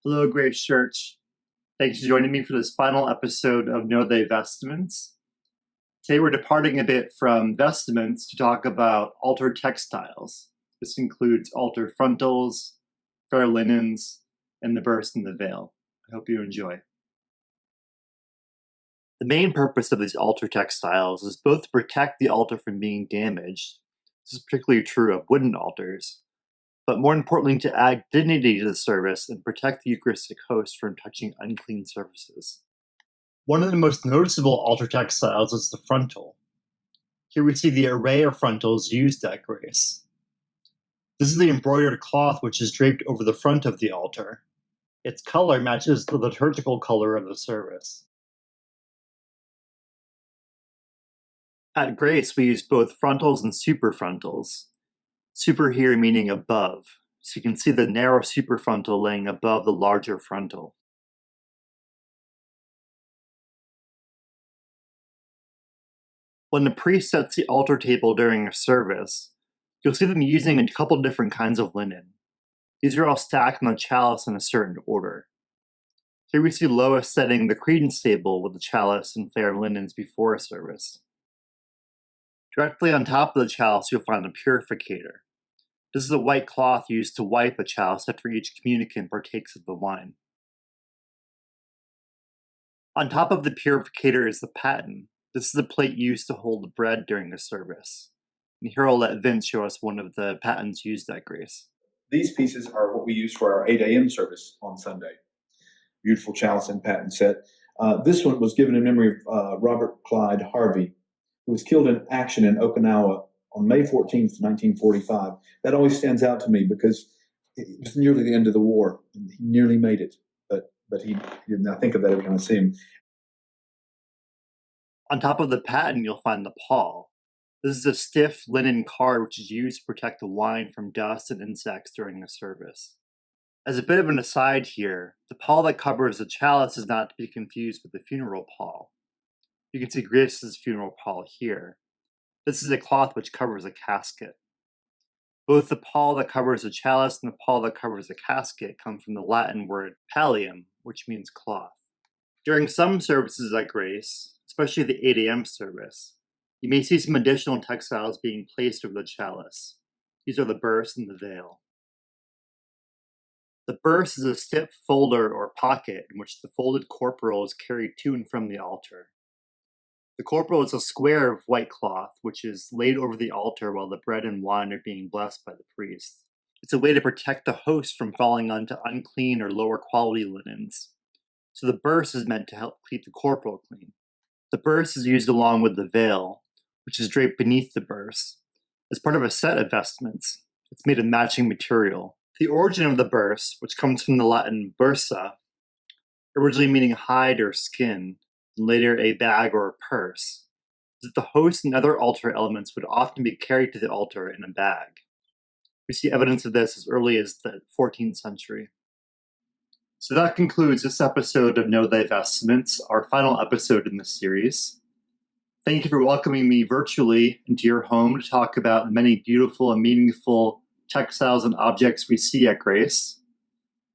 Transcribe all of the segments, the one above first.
Hello, Grace Church. Thanks for joining me for this final episode of Know Thy Vestments. Today we're departing a bit from vestments to talk about altar textiles. This includes altar frontals, fair linens, and the burse and the veil. I hope you enjoy. The main purpose of these altar textiles is both to protect the altar from being damaged. This is particularly true of wooden altars, but more importantly to add dignity to the service and protect the Eucharistic host from touching unclean surfaces. One of the most noticeable altar textiles is the frontal. Here we see the array of frontals used at grace. This is the embroidered cloth which is draped over the front of the altar. Its color matches the liturgical color of the service. At grace, we use both frontals and superfrontals. Super here meaning above, so you can see the narrow superfrontal laying above the larger frontal. When the priest sets the altar table during a service, you'll see them using a couple different kinds of linen. These are all stacked on the chalice in a certain order. Here we see Lois setting the credence table with the chalice and fair linens before a service. Directly on top of the chalice, you'll find a purificator. This is a white cloth used to wipe the chalice after each communicant partakes of the wine. On top of the purificator is the paten. This is a plate used to hold the bread during the service. And here I'll let Vince show us one of the patens used at grace. These pieces are what we use for our 8 a.m. service on Sunday. Beautiful chalice and paten set. This one was given in memory of Robert Clyde Harvey, who was killed in action in Okinawa on May 14th, 1945. That always stands out to me because it was nearly the end of the war. And he nearly made it, but he did not think of that every time I see him. On top of the paten, you'll find the pall. This is a stiff linen card which is used to protect the wine from dust and insects during the service. As a bit of an aside here, the pall that covers the chalice is not to be confused with the funeral pall. You can see Grace's funeral pall here. This is a cloth which covers a casket. Both the pall that covers the chalice and the pall that covers the casket come from the Latin word pallium, which means cloth. During some services at grace, especially the 8 a.m. service, you may see some additional textiles being placed over the chalice. These are the burse and the veil. The burse is a stiff folder or pocket in which the folded corporal is carried to and from the altar. The corporal is a square of white cloth which is laid over the altar while the bread and wine are being blessed by the priest. It's a way to protect the host from falling onto unclean or lower quality linens. So the burse is meant to help keep the corporal clean. The burse is used along with the veil, which is draped beneath the burse, as part of a set of vestments. It's made of matching material. The origin of the burse, which comes from the Latin bursa, originally meaning hide or skin, and later a bag or a purse, is that the host and other altar elements would often be carried to the altar in a bag. We see evidence of this as early as the 14th century. So that concludes this episode of Know Thy Vestments, our final episode in this series. Thank you for welcoming me virtually into your home to talk about the many beautiful and meaningful textiles and objects we see at grace.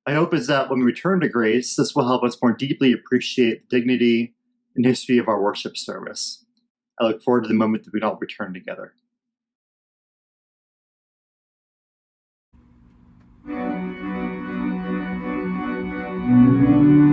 My hope is that when we return to grace, this will help us more deeply appreciate the dignity and history of our worship service. I look forward to the moment that we all return together. Thank you.